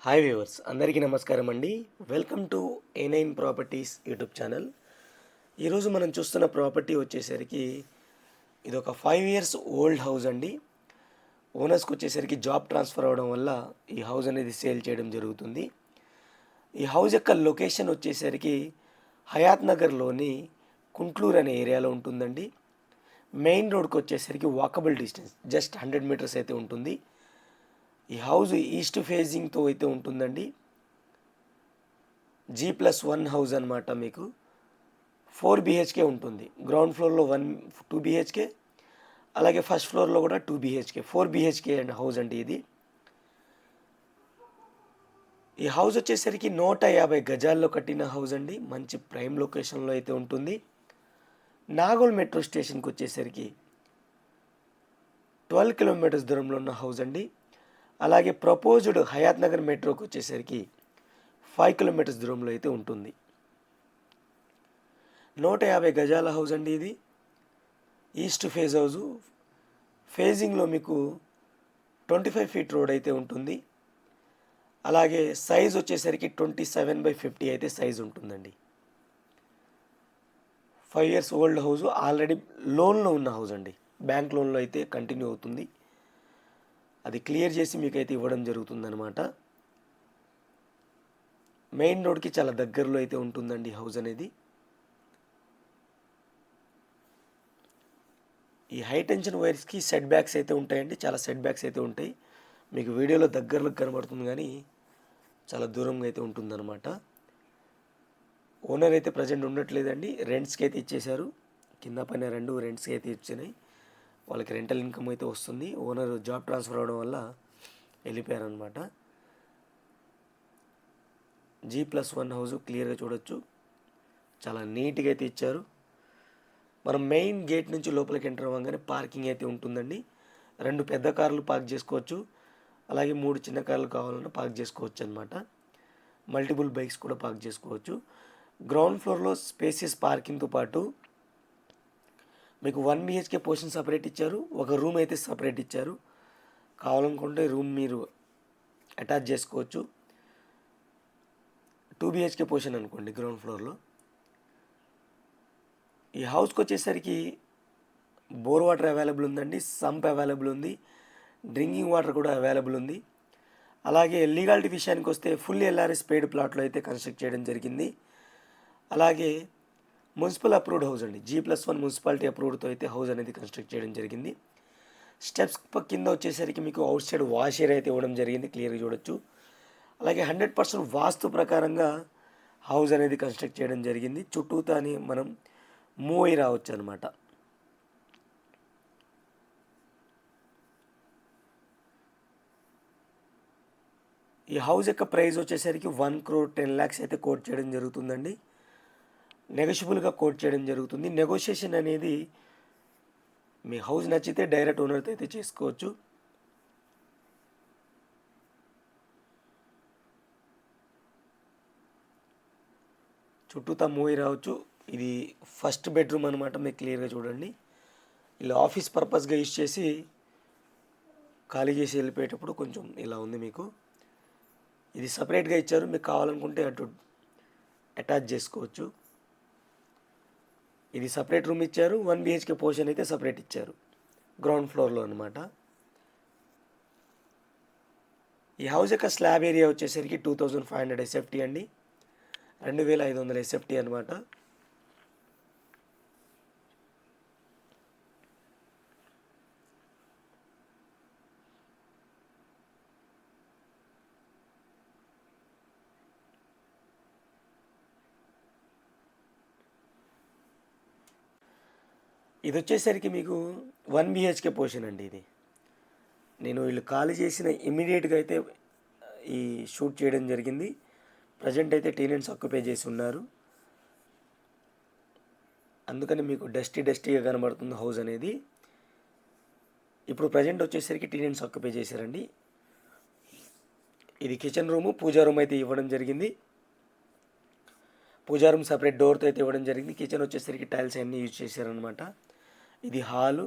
Hi viewers, అందరికీ నమస్కారం అండి. Welcome to A9 properties YouTube channel. ఈరోజు మనం చూస్తున్న ప్రాపర్టీ వచ్చేసరికి ఇది ఒక 5 years ఓల్డ్ హౌస్ అండి. ఓనర్స్కి వచ్చేసరికి జాబ్ ట్రాన్స్ఫర్ అవ్వడం వల్ల ఈ హౌస్ అనేది సేల్ చేయడం జరుగుతుంది. ఈ హౌస్ యొక్క లొకేషన్ వచ్చేసరికి హయాత్ నగర్లోని కుంట్లూరు అనే ఏరియాలో ఉంటుందండి. మెయిన్ రోడ్కి వచ్చేసరికి వాకబుల్ డిస్టెన్స్ జస్ట్ 100 meters అయితే ఉంటుంది. ఈ హౌస్ ఈస్ట్ ఫేజింగ్తో అయితే ఉంటుందండి. G+1 హౌస్ అనమాట. మీకు 4 BHK ఉంటుంది. గ్రౌండ్ ఫ్లోర్లో 2 BHK, అలాగే ఫస్ట్ ఫ్లోర్లో కూడా 2 BHK, 4 BHK అండ్ హౌస్ అండి ఇది. ఈ హౌస్ వచ్చేసరికి 150 గజాల్లో కట్టిన హౌస్ అండి. మంచి ప్రైమ్ లొకేషన్లో అయితే ఉంటుంది. నాగోల్ మెట్రో స్టేషన్కి వచ్చేసరికి 12 kilometers దూరంలో ఉన్న హౌస్ అండి. అలాగే ప్రపోజ్డ్ హయాత్ నగర్ మెట్రోకి వచ్చేసరికి 5 kilometers దూరంలో అయితే ఉంటుంది. 150 గజాల హౌస్ అండి ఇది. East phase house. ఫేజింగ్లో మీకు 25 feet రోడ్ అయితే ఉంటుంది. అలాగే సైజ్ వచ్చేసరికి 27/50 అయితే సైజ్ ఉంటుందండి. 5 years ఓల్డ్ హౌస్. ఆల్రెడీ లోన్లో ఉన్న హౌస్ అండి. బ్యాంక్ లోన్లో అయితే కంటిన్యూ అవుతుంది. అది క్లియర్ చేసి మీకైతే ఇవ్వడం జరుగుతుందన్నమాట. మెయిన్ రోడ్కి చాలా దగ్గరలో అయితే ఉంటుందండి హౌస్ అనేది. ఈ హై టెన్షన్ వైర్స్కి సెట్ బ్యాక్స్ అయితే ఉంటాయండి. చాలా సెట్ బ్యాక్స్ అయితే ఉంటాయి. మీకు వీడియోలో దగ్గరలో కనబడుతుంది కానీ చాలా దూరంగా అయితే ఉంటుందన్నమాట. ఓనర్ అయితే ప్రజెంట్ ఉండట్లేదండి. రెంట్స్కి అయితే ఇచ్చేశారు. కింద పైన 2 రెంట్స్కి అయితే ఇచ్చినాయి. వాళ్ళకి రెంటల్ ఇన్కమ్ అయితే వస్తుంది. ఓనర్ జాబ్ ట్రాన్స్ఫర్ అవ్వడం వల్ల వెళ్ళిపోయారనమాట. G+1 హౌస్ క్లియర్గా చూడొచ్చు. చాలా నీట్గా అయితే ఇచ్చారు. మనం మెయిన్ గేట్ నుంచి లోపలికి ఎంటర్ అవ్వగానే పార్కింగ్ అయితే ఉంటుందండి. 2 పెద్ద కార్లు పార్క్ చేసుకోవచ్చు. అలాగే 3 చిన్న కార్లు కావాలన్నా పార్క్ చేసుకోవచ్చు అనమాట. మల్టిపుల్ బైక్స్ కూడా పార్క్ చేసుకోవచ్చు. గ్రౌండ్ ఫ్లోర్లో స్పేసియస్ పార్కింగ్తో పాటు మీకు 1 BHK పోర్షన్ సపరేట్ ఇచ్చారు. ఒక రూమ్ అయితే సపరేట్ ఇచ్చారు. కావాలనుకుంటే రూమ్ మీరు అటాచ్ చేసుకోవచ్చు. 2 BHK పోర్షన్ అనుకోండి గ్రౌండ్ ఫ్లోర్లో. ఈ హౌస్కి వచ్చేసరికి బోర్ వాటర్ అవైలబుల్ ఉందండి. సంప్ అవైలబుల్ ఉంది. డ్రింకింగ్ వాటర్ కూడా అవైలబుల్ ఉంది. అలాగే లీగాలిటీ విషయానికి వస్తే ఫుల్ LRS పెయిడ్ ప్లాట్లో అయితే కన్స్ట్రక్ట్ చేయడం జరిగింది. అలాగే మున్సిపల్ అప్రూవ్డ్ హౌస్ అండి. G+1 మున్సిపాలిటీ అప్రూవ్డ్తో అయితే హౌస్ అనేది కన్స్ట్రక్ట్ చేయడం జరిగింది. స్టెప్స్ కింద వచ్చేసరికి మీకు అవుట్ సైడ్ వాష్ ఏరియా అయితే ఇవ్వడం జరిగింది. క్లియర్గా చూడొచ్చు. అలాగే 100% వాస్తు ప్రకారంగా హౌస్ అనేది కన్స్ట్రక్ట్ చేయడం జరిగింది. చుట్టూతాని మనం మూవ్ అయి రావచ్చు అనమాట. ఈ హౌస్ యొక్క ప్రైస్ వచ్చేసరికి 1,10,00,000 అయితే కోట్ చేయడం జరుగుతుందండి. నెగోషియబుల్గా కోట్ చేయడం జరుగుతుంది. నెగోషియేషన్ అనేది మీ హౌస్ నచ్చితే డైరెక్ట్ ఓనర్తో అయితే చేసుకోవచ్చు. చుట్టూతా మూవీ రావచ్చు. ఇది ఫస్ట్ బెడ్రూమ్ అనమాట. మీకు క్లియర్గా చూడండి. ఇలా ఆఫీస్ పర్పస్గా యూజ్ చేసి ఖాళీ చేసి వెళ్ళిపోయేటప్పుడు కొంచెం ఇలా ఉంది మీకు. ఇది సపరేట్గా ఇచ్చారు. మీకు కావాలనుకుంటే అటు అటాచ్ చేసుకోవచ్చు. ఇది సపరేట్ రూమ్ ఇచ్చారు. 1 BHK పోర్షన్ అయితే సపరేట్ ఇచ్చారు గ్రౌండ్ ఫ్లోర్లో అనమాట. ఈ హౌస్ యొక్క స్లాబ్ ఏరియా వచ్చేసరికి 2500 SFT అండి. 2500 SFT అనమాట. ఇది వచ్చేసరికి మీకు 1 BHK పోర్షన్ అండి. ఇది నేను వీళ్ళు ఖాళీ చేసిన ఇమీడియట్గా అయితే ఈ షూట్ చేయడం జరిగింది. ప్రజెంట్ అయితే టెనెంట్స్ ఆక్యుపై చేసి ఉన్నారు. అందుకని మీకు డస్టీగా కనబడుతుంది హౌస్ అనేది. ఇప్పుడు ప్రజెంట్ వచ్చేసరికి టెనెంట్స్ ఆక్యుపై చేశారండి. ఇది కిచెన్ రూము, పూజా రూమ్ అయితే ఇవ్వడం జరిగింది. పూజా రూమ్ సపరేట్ డోర్తో అయితే ఇవ్వడం జరిగింది. కిచెన్ వచ్చేసరికి టైల్స్ అన్నీ యూజ్ చేశారనమాట. ఇది హాలు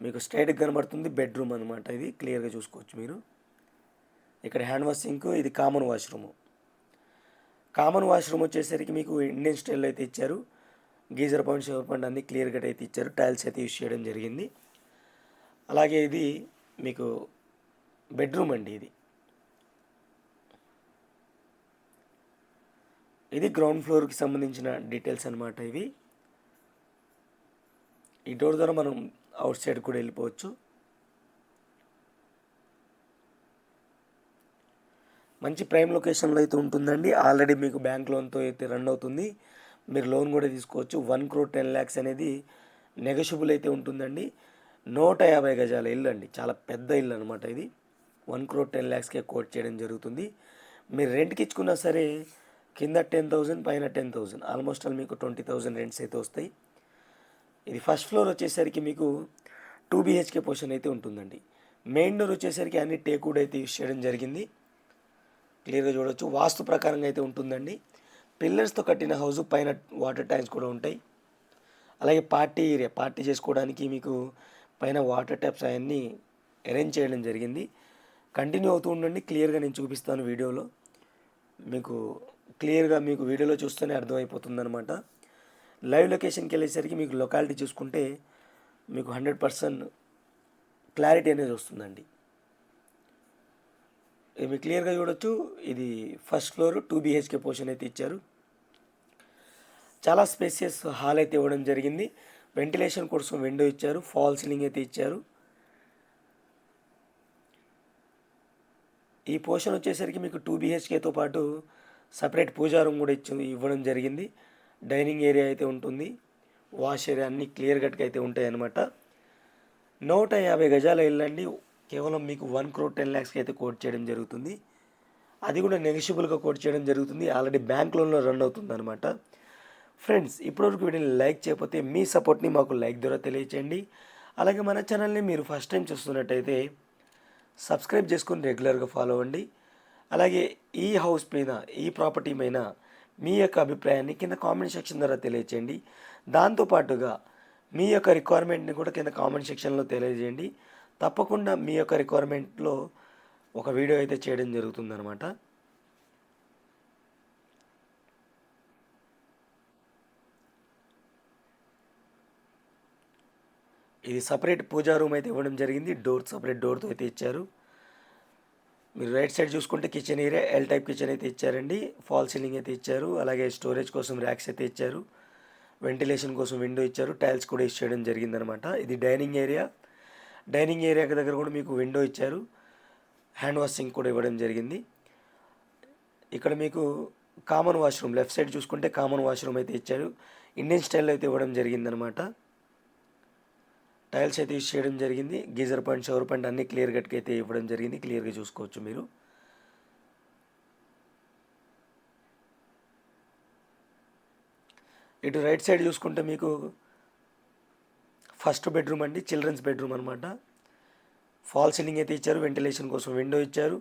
మీకు స్ట్రైట్గా కనబడుతుంది. బెడ్రూమ్ అనమాట. ఇది క్లియర్గా చూసుకోవచ్చు మీరు. ఇక్కడ హ్యాండ్ వాష్ సింక్, ఇది కామన్ వాష్రూము. కామన్ వాష్రూమ్ వచ్చేసరికి మీకు ఇండియన్ స్టైల్లో అయితే ఇచ్చారు. గీజర్ పాయింట్, షవర్ పాయింట్ అన్నీ క్లియర్ కట్ అయితే ఇచ్చారు. టైల్స్ అయితే యూస్ చేయడం జరిగింది. అలాగే ఇది మీకు బెడ్రూమ్ అండి. ఇది గ్రౌండ్ ఫ్లోర్కి సంబంధించిన డీటెయిల్స్ అనమాట ఇవి. ఈ డోర్ ద్వారా మనం అవుట్ సైడ్ కూడా వెళ్ళిపోవచ్చు. మంచి ప్రైమ్ లొకేషన్లో అయితే ఉంటుందండి. ఆల్రెడీ మీకు బ్యాంక్ లోన్తో అయితే రన్ అవుతుంది. మీరు లోన్ కూడా తీసుకోవచ్చు. 1,10,00,000 అనేది నెగోషియబుల్ అయితే ఉంటుందండి. 150 గజాల ఇల్లు అండి, చాలా పెద్ద ఇల్లు అనమాట ఇది. 1,10,00,000కే కోట్ చేయడం జరుగుతుంది. మీరు రెంట్కి ఇచ్చుకున్నా సరే కింద 10,000 పైన 10,000, ఆల్మోస్ట్ ఆల్ మీకు 20,000 రెంట్స్ అయితే వస్తాయి. ఇది ఫస్ట్ ఫ్లోర్ వచ్చేసరికి మీకు 2 BHK పోర్షన్ అయితే ఉంటుందండి. మెయిన్ డోర్ వచ్చేసరికి అన్ని టేక్వుడ్ అయితే యూస్ చేయడం జరిగింది. క్లియర్గా చూడవచ్చు. వాస్తు ప్రకారంగా అయితే ఉంటుందండి. పిల్లర్స్తో కట్టిన హౌస్, పైన వాటర్ ట్యాంక్స్ కూడా ఉంటాయి. అలాగే పార్టీ ఏరియా, పార్టీ చేసుకోవడానికి మీకు పైన వాటర్ ట్యాప్స్ అవన్నీ అరేంజ్ చేయడం జరిగింది. కంటిన్యూ అవుతూ ఉండండి, క్లియర్గా నేను చూపిస్తాను వీడియోలో. మీకు క్లియర్గా మీకు వీడియోలో చూస్తూనే అర్థమైపోతుంది అనమాట. లైవ్ లొకేషన్కి వెళ్ళేసరికి మీకు లొకాలిటీ చూసుకుంటే మీకు 100% క్లారిటీ అనేది వస్తుందండి. ఇది మీరు క్లియర్గా చూడొచ్చు. ఇది ఫస్ట్ ఫ్లోర్ 2 BHK పోర్షన్ అయితే ఇచ్చారు. చాలా స్పేసియస్ హాల్ అయితే ఇవ్వడం జరిగింది. వెంటిలేషన్ కోసం విండో ఇచ్చారు. ఫాల్ సీలింగ్ అయితే ఇచ్చారు. ఈ పోర్షన్ వచ్చేసరికి మీకు 2 BHKతో పాటు సపరేట్ పూజా రూమ్ కూడా ఇవ్వడం జరిగింది. డైనింగ్ ఏరియా అయితే ఉంటుంది. వాష్ ఏరియా అన్నీ క్లియర్ కట్గా అయితే ఉంటాయి అన్నమాట. 150 గజాల ఇల్లు అండి. కేవలం మీకు 1,10,00,000కి అయితే కోట్ చేయడం జరుగుతుంది. అది కూడా నెగోషియబుల్గా కోట్ చేయడం జరుగుతుంది. ఆల్రెడీ బ్యాంక్ లోన్లో రన్ అవుతుంది అనమాట. ఫ్రెండ్స్, ఇప్పటివరకు వీడియోని లైక్ చేయకపోతే మీ సపోర్ట్ని మాకు లైక్ ద్వారా తెలియచేయండి. అలాగే మన ఛానల్ని మీరు ఫస్ట్ టైం చూస్తున్నట్టయితే సబ్స్క్రైబ్ చేసుకొని రెగ్యులర్గా ఫాలో అవ్వండి. అలాగే ఈ హౌస్ పైన, ఈ ప్రాపర్టీ పైన మీ యొక్క అభిప్రాయాన్ని కింద కామెంట్ సెక్షన్ ద్వారా తెలియచేయండి. దాంతోపాటుగా మీ యొక్క రిక్వైర్మెంట్ని కూడా కింద కామెంట్ సెక్షన్లో తెలియజేయండి. తప్పకుండా మీ యొక్క రిక్వైర్మెంట్లో ఒక వీడియో అయితే చేయడం జరుగుతుందన్నమాట. ఇది సపరేట్ పూజా రూమ్ అయితే ఇవ్వడం జరిగింది. సపరేట్ డోర్తో అయితే ఇచ్చారు. మీరు రైట్ సైడ్ చూసుకుంటే kitchen area, L type kitchen అయితే ఇచ్చారండి. ఫాల్ సీలింగ్ అయితే ఇచ్చారు. అలాగే స్టోరేజ్ కోసం ర్యాక్స్ అయితే ఇచ్చారు. వెంటిలేషన్ కోసం విండో ఇచ్చారు. టైల్స్ కూడా యూస్ చేయడం జరిగిందనమాట. ఇది డైనింగ్ ఏరియా. డైనింగ్ ఏరియా దగ్గర కూడా మీకు విండో ఇచ్చారు. హ్యాండ్ వాష్ సింక్ కూడా ఇవ్వడం జరిగింది. ఇక్కడ మీకు కామన్ వాష్రూమ్, లెఫ్ట్ సైడ్ చూసుకుంటే కామన్ వాష్రూమ్ అయితే ఇచ్చారు. ఇండియన్ స్టైల్లో అయితే ఇవ్వడం జరిగిందనమాట. టైల్స్ అయితే యూస్ చేయడం జరిగింది. గీజర్ పాయింట్, షవర్ పాయింట్ అన్నీ క్లియర్ కట్గా అయితే ఇవ్వడం జరిగింది. క్లియర్గా చూసుకోవచ్చు మీరు. ఇటు రైట్ సైడ్ చూసుకుంటే మీకు ఫస్ట్ బెడ్రూమ్ అండి, చిల్డ్రన్స్ బెడ్రూమ్ అనమాట. ఫాల్ సీలింగ్ అయితే ఇచ్చారు. వెంటిలేషన్ కోసం విండో ఇచ్చారు.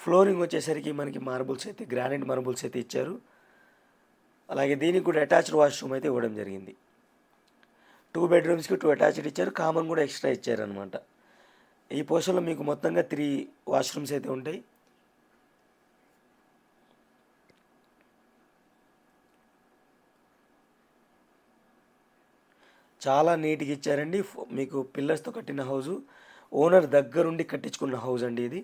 ఫ్లోరింగ్ వచ్చేసరికి మనకి మార్బుల్స్ అయితే, గ్రానైట్ మార్బుల్స్ అయితే ఇచ్చారు. అలాగే దీనికి కూడా అటాచ్డ్ వాష్రూమ్ అయితే ఇవ్వడం జరిగింది. 2 బెడ్రూమ్స్కి 2 అటాచ్డ్ ఇచ్చారు. కామన్ కూడా ఎక్స్ట్రా ఇచ్చారనమాట. ఈ పోర్షన్లో మీకు మొత్తంగా 3 వాష్రూమ్స్ అయితే ఉంటాయి. చాలా నీట్గా ఇచ్చారండి. మీకు పిల్లర్స్తో కట్టిన హౌజు, ఓనర్ దగ్గరుండి కట్టించుకున్న హౌస్ అండి ఇది.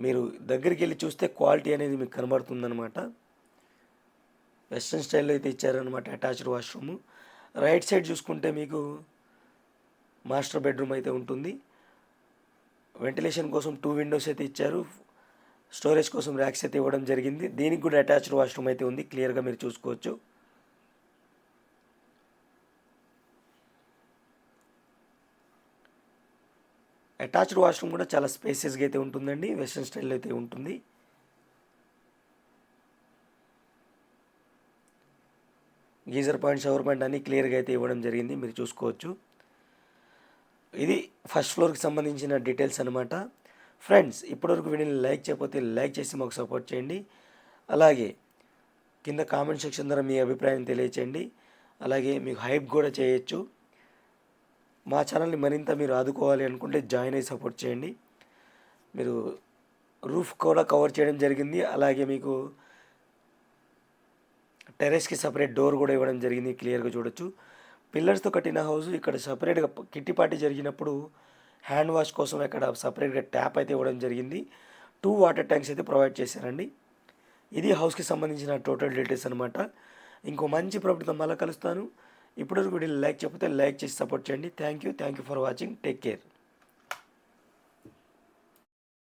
మీరు దగ్గరికి వెళ్ళి చూస్తే క్వాలిటీ అనేది మీకు కనబడుతుందన్నమాట. వెస్ట్రన్ స్టైల్లో అయితే ఇచ్చారనమాట అటాచ్డ్ వాష్రూము. రైట్ సైడ్ చూసుకుంటే మీకు మాస్టర్ బెడ్రూమ్ అయితే ఉంటుంది. వెంటిలేషన్ కోసం 2 విండోస్ అయితే ఇచ్చారు. స్టోరేజ్ కోసం ర్యాక్స్ అయితే ఇవ్వడం జరిగింది. దీనికి కూడా అటాచ్డ్ వాష్రూమ్ అయితే ఉంది. క్లియర్గా మీరు చూసుకోవచ్చు. అటాచ్డ్ వాష్రూమ్ కూడా చాలా స్పేసియస్గా అయితే ఉంటుందండి. వెస్ట్రన్ స్టైల్లో అయితే ఉంటుంది. గీజర్ పాయింట్, షవర్ పాయింట్ అన్నీ క్లియర్గా అయితే ఇవ్వడం జరిగింది. మీరు చూసుకోవచ్చు. ఇది ఫస్ట్ ఫ్లోర్కి సంబంధించిన డీటెయిల్స్ అనమాట. ఫ్రెండ్స్, ఇప్పటివరకు వీడియోని లైక్ చేయకపోతే లైక్ చేసి మాకు సపోర్ట్ చేయండి. అలాగే కింద కామెంట్ సెక్షన్ ద్వారా మీ అభిప్రాయం తెలియచేయండి. అలాగే మీకు హైప్ కూడా చేయొచ్చు. మా ఛానల్ని మరింత మీరు ఆదుకోవాలి అనుకుంటే జాయిన్ అయ్యి సపోర్ట్ చేయండి. మీరు రూఫ్ కూడా కవర్ చేయడం జరిగింది. అలాగే మీకు టెర్రస్కి సపరేట్ డోర్ కూడా ఇవ్వడం జరిగింది, క్లియర్గా చూడొచ్చు. పిల్లర్స్తో కట్టిన హౌస్. ఇక్కడ సపరేట్గా కిట్టి పార్టీ జరిగినప్పుడు హ్యాండ్ వాష్ కోసం ఇక్కడ సపరేట్గా ట్యాప్ అయితే ఇవ్వడం జరిగింది. 2 వాటర్ ట్యాంక్స్ అయితే ప్రొవైడ్ చేశారండి. ఇది హౌస్కి సంబంధించిన టోటల్ డీటెయిల్స్ అనమాట. ఇంకో మంచి ప్రాపర్టీతో మళ్ళీ కలుస్తాను. ఇప్పటివరకు వీడియో లైక్ చేయకపోతే లైక్ చేసి సపోర్ట్ చేయండి. Thank you for watching. Take care.